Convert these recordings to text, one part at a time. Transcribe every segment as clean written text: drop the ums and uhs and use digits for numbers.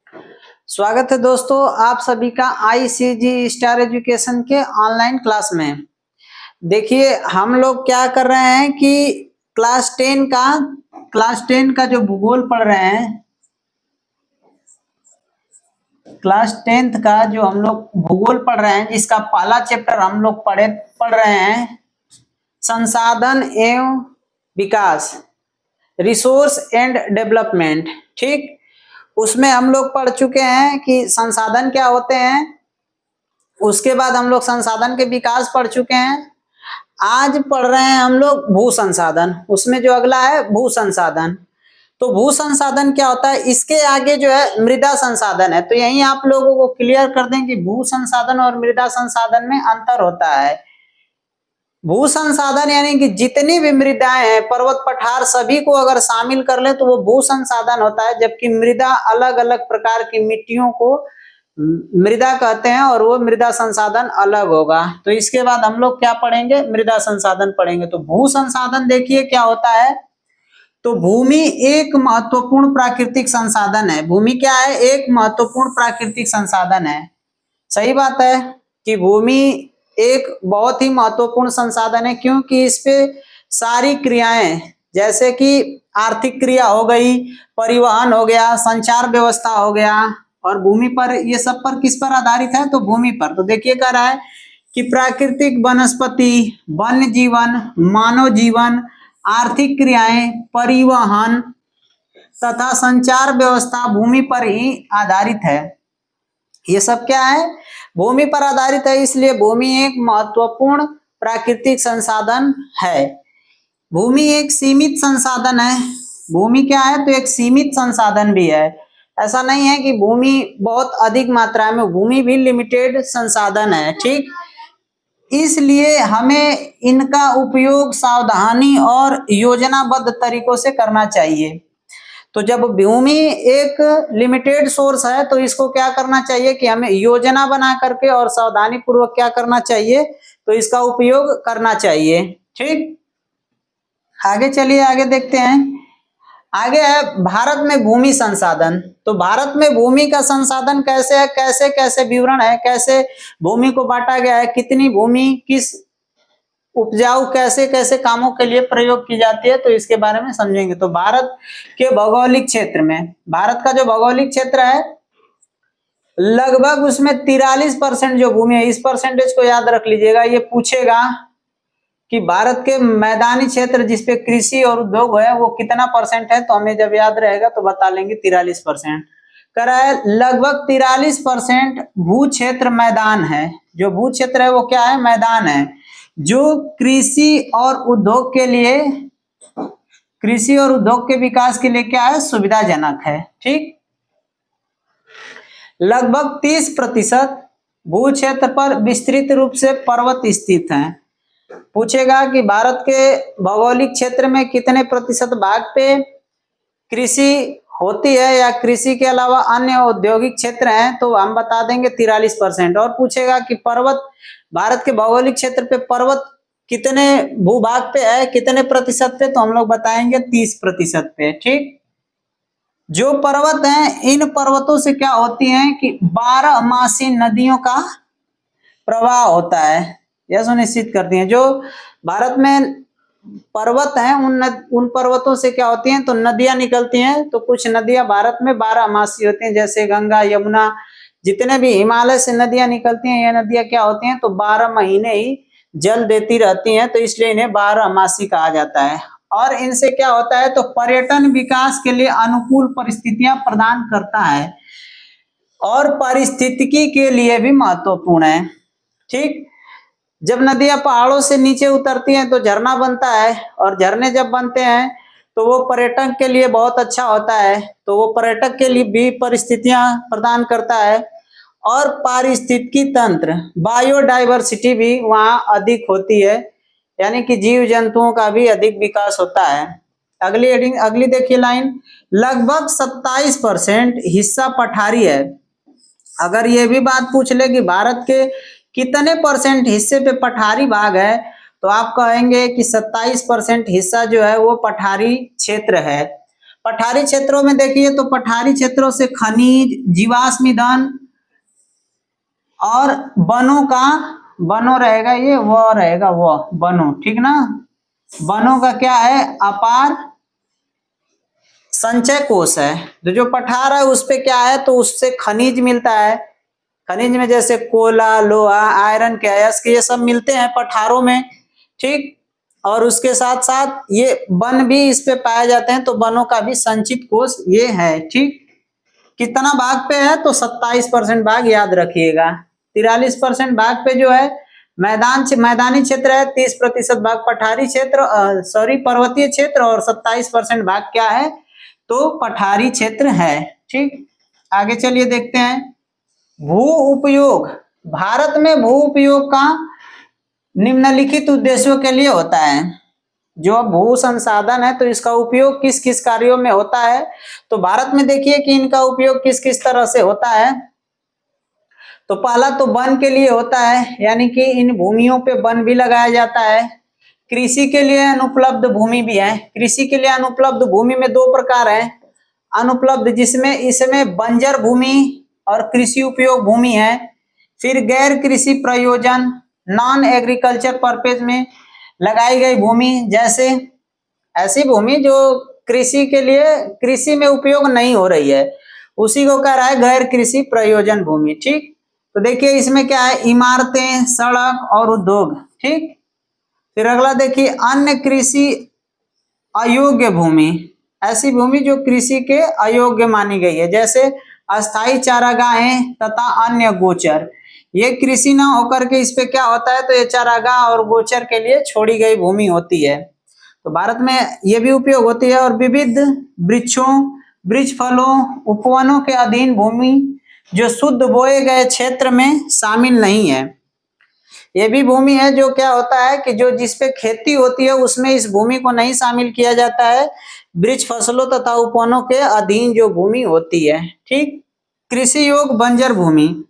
स्वागत है दोस्तों आप सभी का आईसीजी स्टार एजुकेशन के ऑनलाइन क्लास में। देखिए हम लोग क्या कर रहे हैं कि क्लास 10 का जो भूगोल पढ़ रहे हैं, क्लास 10th का जो हम लोग भूगोल पढ़ रहे हैं, जिसका पहला चैप्टर हम लोग पढ़ रहे हैं संसाधन एवं विकास, रिसोर्स एंड डेवलपमेंट। ठीक, उसमें हम लोग पढ़ चुके हैं कि संसाधन क्या होते हैं, उसके बाद हम लोग संसाधन के विकास पढ़ चुके हैं। आज पढ़ रहे हैं हम लोग भू संसाधन, उसमें जो अगला है भू संसाधन। तो भू संसाधन क्या होता है, इसके आगे जो है मृदा संसाधन है। तो यही आप लोगों को क्लियर कर दें कि भू संसाधन और मृदा संसाधन में अंतर होता है। भू संसाधन यानी कि जितनी भी मृदाएं हैं, पर्वत पठार सभी को अगर शामिल कर ले तो वो भू संसाधन होता है, जबकि मृदा अलग अलग प्रकार की मिट्टियों को मृदा कहते हैं और वो मृदा संसाधन अलग होगा। तो इसके बाद हम लोग क्या पढ़ेंगे, मृदा संसाधन पढ़ेंगे। तो भू संसाधन देखिए क्या होता है, तो भूमि एक महत्वपूर्ण प्राकृतिक संसाधन है। भूमि क्या है, एक महत्वपूर्ण प्राकृतिक संसाधन है। सही बात है कि भूमि एक बहुत ही महत्वपूर्ण संसाधन है, क्योंकि इस पे सारी क्रियाएं, जैसे कि आर्थिक क्रिया हो गई, परिवहन हो गया, संचार व्यवस्था हो गया, और भूमि पर ये सब पर किस पर आधारित है, तो भूमि पर। तो देखिए कह रहा है कि प्राकृतिक वनस्पति, वन्य जीवन, मानव जीवन, आर्थिक क्रियाएं, परिवहन तथा संचार व्यवस्था भूमि पर ही आधारित है। ये सब क्या है, भूमि पर आधारित है, इसलिए भूमि एक महत्वपूर्ण प्राकृतिक संसाधन है। भूमि एक सीमित संसाधन है। भूमि क्या है, तो एक सीमित संसाधन भी है। ऐसा नहीं है कि भूमि बहुत अधिक मात्रा में, भूमि भी लिमिटेड संसाधन है। ठीक, इसलिए हमें इनका उपयोग सावधानी और योजनाबद्ध तरीकों से करना चाहिए। तो जब भूमि एक लिमिटेड सोर्स है तो इसको क्या करना चाहिए कि हमें योजना बना करके और सावधानी पूर्वक क्या करना चाहिए, तो इसका उपयोग करना चाहिए। ठीक, आगे चलिए, आगे देखते हैं। आगे है भारत में भूमि संसाधन। तो भारत में भूमि का संसाधन कैसे है, कैसे कैसे विवरण है, कैसे भूमि को बांटा गया है, कितनी भूमि किस उपजाऊ कैसे कैसे कामों के लिए प्रयोग की जाती है, तो इसके बारे में समझेंगे। तो भारत के भौगोलिक क्षेत्र में, भारत का जो भौगोलिक क्षेत्र है लगभग उसमें 43% जो भूमि है, इस परसेंटेज को याद रख लीजिएगा। ये पूछेगा कि भारत के मैदानी क्षेत्र जिसपे कृषि और उद्योग है वो कितना परसेंट है, तो हमें जब याद रहेगा तो बता लेंगे 43%। कह रहा है लगभग 43% भू क्षेत्र मैदान है। जो भू क्षेत्र है वो क्या है, मैदान है, जो कृषि और उद्योग के लिए, कृषि और उद्योग के विकास के लिए क्या है, सुविधाजनक है। ठीक, लगभग 30% भू क्षेत्र पर विस्तृत रूप से पर्वत स्थित हैं। पूछेगा कि भारत के भौगोलिक क्षेत्र में कितने प्रतिशत भाग पे कृषि होती है या कृषि के अलावा अन्य औद्योगिक क्षेत्र हैं, तो हम बता देंगे 43%। और पूछेगा कि पर्वत, भारत के भौगोलिक क्षेत्र पे पर्वत कितने भूभाग पे है, कितने प्रतिशत पे, तो हम लोग बताएंगे 30% पे। ठीक, जो पर्वत हैं, इन पर्वतों से क्या होती है कि 12मासी नदियों का प्रवाह होता है, यह सुनिश्चित करती हैं। जो भारत में पर्वत हैं उन पर्वतों से क्या होती हैं, तो नदियां निकलती हैं। तो कुछ नदियां भारत में 12मासी होती हैं, जैसे गंगा, यमुना, जितने भी हिमालय से नदियां निकलती हैं, ये नदियां क्या होती हैं, तो 12 महीने ही जल देती रहती हैं, तो इसलिए इन्हें 12मासी कहा जाता है। और इनसे क्या होता है, तो पर्यटन विकास के लिए अनुकूल परिस्थितियां प्रदान करता है और पारिस्थितिकी के लिए भी महत्वपूर्ण है। ठीक, जब नदियां पहाड़ों से नीचे उतरती हैं तो झरना बनता है, और झरने जब बनते हैं तो वो पर्यटक के लिए बहुत अच्छा होता है। तो वो पर्यटक के लिए भी परिस्थितियां प्रदान करता है, और पारिस्थितिकी तंत्र, बायोडाइवर्सिटी भी वहां अधिक होती है, यानी कि जीव जंतुओं का भी अधिक विकास होता है। अगली अगली देखिए लाइन, लगभग 27% हिस्सा पठारी है। अगर ये भी बात पूछ ले कि भारत के कितने परसेंट हिस्से पे पठारी भाग है, तो आप कहेंगे कि 27% हिस्सा जो है वो पठारी क्षेत्र है। पठारी क्षेत्रों में देखिए तो पठारी क्षेत्रों से खनिज, जीवाश्म ईंधन और वनों रहेगा, ये वो रहेगा, वो वनों, ठीक ना। वनों का क्या है, अपार संचय कोष है। तो जो पठार है उस पे क्या है, तो उससे खनिज मिलता है। खनिज में जैसे कोयला, लोहा, आयरन के अयस्क, ये सब मिलते हैं पठारों में, ठीक। और उसके साथ साथ ये वन भी इस पे पाए जाते हैं, तो वनों का भी संचित कोष ये है, ठीक। कितना भाग पे है, तो 27% भाग, याद रखिएगा। 43% भाग पे जो है मैदानी क्षेत्र है, 30% भाग पठारी क्षेत्र, पर्वतीय क्षेत्र, और 27% भाग क्या है, तो पठारी क्षेत्र है, ठीक। आगे चलिए देखते हैं भू उपयोग। भारत में भू उपयोग का निम्नलिखित उद्देश्यों के लिए होता है। जो भू संसाधन है तो इसका उपयोग किस किस कार्यों में होता है, तो भारत में देखिए कि इनका उपयोग किस किस तरह से होता है। तो पहला तो वन के लिए होता है, यानी कि इन भूमियों पे वन भी लगाया जाता है। कृषि के लिए अनुपलब्ध भूमि भी है। कृषि के लिए अनुपलब्ध भूमि में दो प्रकार है, अनुपलब्ध जिसमें इसमें बंजर भूमि और कृषि उपयोग भूमि है। फिर गैर कृषि प्रयोजन, नॉन एग्रीकल्चर पर्पज में लगाई गई भूमि, जैसे ऐसी भूमि जो कृषि के लिए, कृषि में उपयोग नहीं हो रही है, उसी को कह रहा है गैर कृषि प्रयोजन भूमि, ठीक। तो देखिए इसमें क्या है, इमारतें, सड़क और उद्योग, ठीक। फिर अगला देखिए अन्य कृषि अयोग्य भूमि, ऐसी भूमि जो कृषि के अयोग्य मानी गई है, जैसे अस्थायी चारागाहें तथा अन्य गोचर। ये कृषि ना होकर के इस पे क्या होता है, तो ये चारागाह और गोचर के लिए छोड़ी गई भूमि होती है। तो भारत में ये भी उपयोग होती है। और विविध वृक्षों, वृक्ष फलों, उपवनों के अधीन भूमि जो शुद्ध बोए गए क्षेत्र में शामिल नहीं है। ये भी भूमि है जो क्या होता है कि जो जिसपे खेती होती है उसमें इस भूमि को नहीं शामिल किया जाता है, वृक्ष फसलों तथा उपवनों के अधीन जो भूमि होती है, ठीक। कृषि योग बंजर भूमि,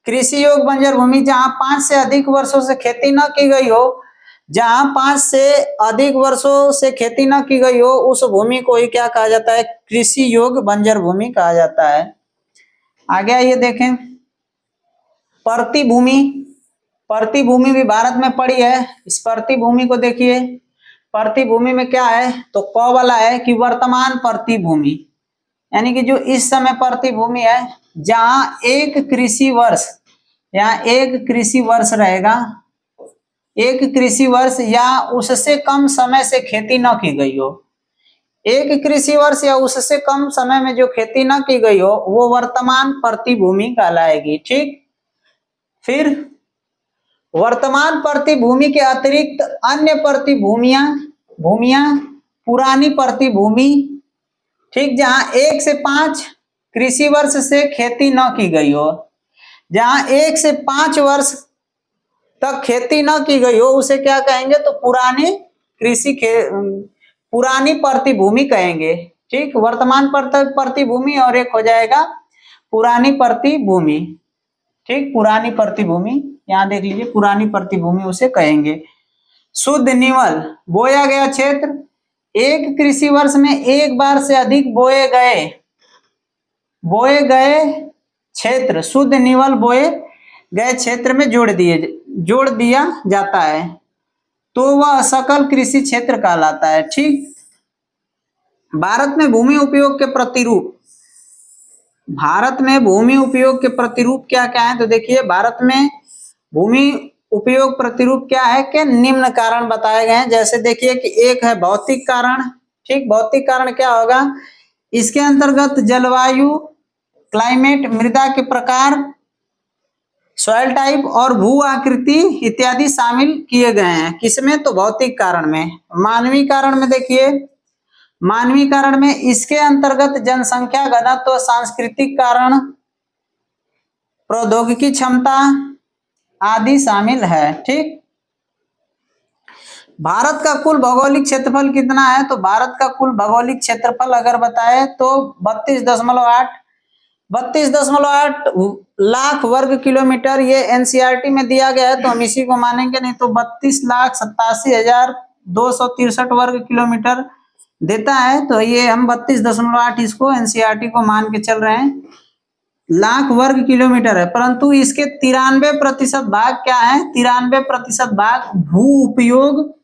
कृषि योग बंजर भूमि जहां 5 से अधिक वर्षों से खेती न की गई हो, जहां 5 से अधिक वर्षों से खेती न की गई हो, उस भूमि को ही क्या कहा जाता है, कृषि योग बंजर भूमि कहा जाता है। आगे आइए देखें परती भूमि। परती भूमि भी भारत में पड़ी है। इस परती भूमि को देखिए, परती भूमि में क्या है, तो क वाला है कि वर्तमान परती भूमि, यानी कि जो इस समय परती भूमि है, जहां एक कृषि वर्ष, यहाँ एक कृषि वर्ष रहेगा, एक कृषि वर्ष या उससे कम समय से खेती न की गई हो। एक कृषि वर्ष या उससे कम समय में जो खेती न की गई हो वो वर्तमान परती भूमि कहलाएगी, ठीक। फिर वर्तमान परती भूमि के अतिरिक्त अन्य परती भूमियां पुरानी परती भूमि, ठीक, जहां 1 से 5 कृषि वर्ष से खेती न की गई हो, जहां 1 से 5 वर्ष तक खेती न की गई हो उसे क्या कहेंगे, तो पुरानी परती भूमि कहेंगे, ठीक। वर्तमान परती भूमि और एक हो जाएगा पुरानी परती भूमि, ठीक। पुरानी परती भूमि, यहाँ देख लीजिए पुरानी परती भूमि उसे कहेंगे। शुद्ध निवल बोया गया क्षेत्र, एक कृषि वर्ष में एक बार से अधिक बोए गए क्षेत्र शुद्ध निवल बोए गए क्षेत्र में जोड़ दिया जाता है, तो वह सकल कृषि क्षेत्र कहलाता है, ठीक। भारत में भूमि उपयोग के प्रतिरूप, भारत में भूमि उपयोग के प्रतिरूप क्या क्या है, तो देखिए भारत में भूमि उपयोग प्रतिरूप क्या है कि निम्न कारण बताए गए हैं। जैसे देखिए कि एक है भौतिक कारण, ठीक। भौतिक कारण क्या होगा, इसके अंतर्गत जलवायु, क्लाइमेट, मृदा के प्रकार, सॉइल टाइप और भू आकृति इत्यादि शामिल किए गए हैं। किसमें, तो भौतिक कारण में। मानवीय कारण में देखिए, मानवीय कारण में इसके अंतर्गत जनसंख्या घनत्व, सांस्कृतिक कारण, प्रौद्योगिकी क्षमता आदि शामिल है, ठीक। भारत का कुल भौगोलिक क्षेत्रफल कितना है, तो भारत का कुल भौगोलिक क्षेत्रफल अगर बताए तो 32.8 लाख वर्ग किलोमीटर, ये एनसीईआरटी में दिया गया है तो हम इसी को मानेंगे, नहीं तो 32,87,263 वर्ग किलोमीटर देता है, तो ये हम 32.8 इसको एनसीईआरटी को मान के चल रहे हैं, लाख वर्ग किलोमीटर है। परंतु इसके 93% भाग क्या है? 93% भाग भू उपयोग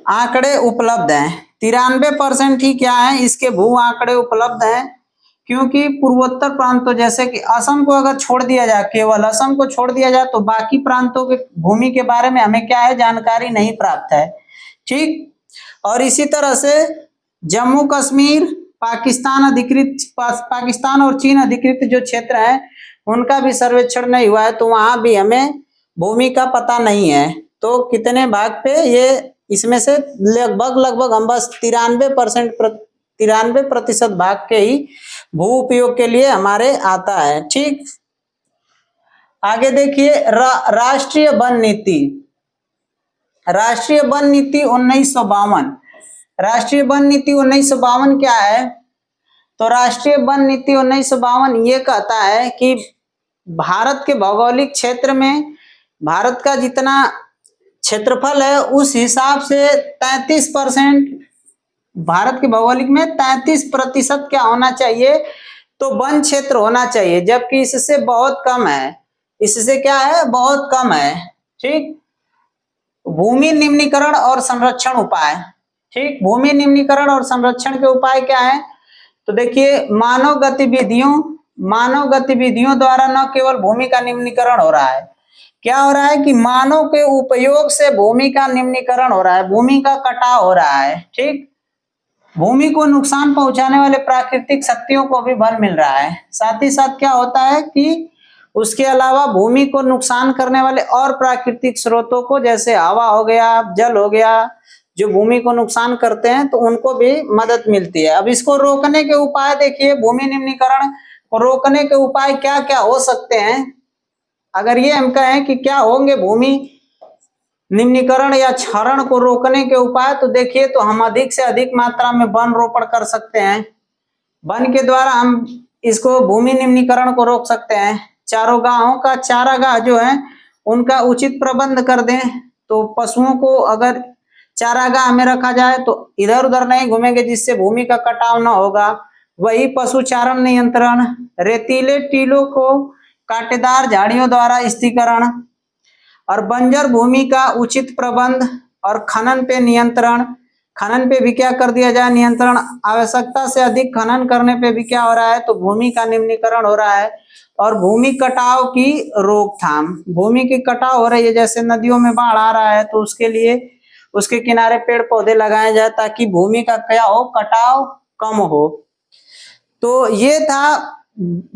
आंकड़े उपलब्ध हैं। 93% ही क्या है? इसके भू आंकड़े उपलब्ध हैं, क्योंकि पूर्वोत्तर प्रांतों जैसे कि असम को अगर छोड़ दिया जाए, केवल असम को छोड़ दिया जाए, तो बाकी प्रांतों के भूमि के बारे में हमें क्या है? जानकारी नहीं प्राप्त है। ठीक। और इसी तरह से जम्मू कश्मीर, पाकिस्तान और चीन अधिकृत जो क्षेत्र है उनका भी सर्वेक्षण नहीं हुआ है, तो वहां भी हमें भूमि का पता नहीं है। तो कितने भाग पे? ये इसमें से लगभग हम बस 93% भाग के ही भू उपयोग के लिए हमारे आता है। ठीक। आगे देखिए, राष्ट्रीय वन नीति। राष्ट्रीय वन नीति 1952। राष्ट्रीय वन नीति 1952 क्या है? तो राष्ट्रीय वन नीति 1952 ये कहता है कि भारत के भौगोलिक क्षेत्र में भारत का जितना क्षेत्रफल है उस हिसाब से 33%, भारत के भौगोलिक में 33% क्या होना चाहिए? तो वन क्षेत्र होना चाहिए, जबकि इससे बहुत कम है। इससे क्या है? बहुत कम है। ठीक। भूमि निम्नीकरण और संरक्षण उपाय। ठीक। भूमि निम्नीकरण और संरक्षण के उपाय क्या है? तो देखिए, मानव गतिविधियों द्वारा न केवल भूमि का निम्नीकरण हो रहा है, क्या हो रहा है कि मानव के उपयोग से भूमि का निम्नीकरण हो रहा है, भूमि का कटाव हो रहा है। ठीक। भूमि को नुकसान पहुंचाने वाले प्राकृतिक शक्तियों को भी बल मिल रहा है। साथ ही साथ क्या होता है कि उसके अलावा भूमि को नुकसान करने वाले और प्राकृतिक स्रोतों को, जैसे हवा हो गया, जल हो गया, जो भूमि को नुकसान करते हैं, तो उनको भी मदद मिलती है। अब इसको रोकने के उपाय देखिए, भूमि निम्नीकरण को रोकने के उपाय क्या क्या हो सकते हैं? अगर ये हम कहें कि क्या होंगे भूमि निम्नीकरण या क्षरण को रोकने के उपाय, तो देखिए, तो हम अधिक से अधिक मात्रा में वन रोपण कर सकते हैं। वन के द्वारा हम इसको भूमि निम्नीकरण को रोक सकते हैं। चारागाहों का चारागाह जो है उनका उचित प्रबंध कर दें, तो पशुओं को अगर चारागाह में रखा जाए तो इधर उधर नहीं घूमेंगे, जिससे भूमि का कटाव न होगा। वही पशु चारण नियंत्रण, रेतीले टीलों को कांटेदार झाड़ियों द्वारा स्थिरीकरण, और बंजर भूमि का उचित प्रबंध, और खनन पे नियंत्रण। खनन पे भी क्या कर दिया जाए? नियंत्रण। आवश्यकता से अधिक खनन करने पे भी क्या हो रहा है? तो भूमि का निम्नीकरण हो रहा है। और भूमि कटाव की रोकथाम। भूमि की कटाव हो रही है, जैसे नदियों में बाढ़ आ रहा है, तो उसके लिए उसके किनारे पेड़ पौधे लगाए जाए, ताकि भूमि का क्या हो? कटाव कम हो। तो ये था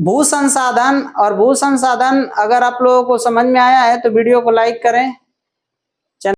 भू संसाधन। और भू संसाधन अगर आप लोगों को समझ में आया है तो वीडियो को लाइक करें।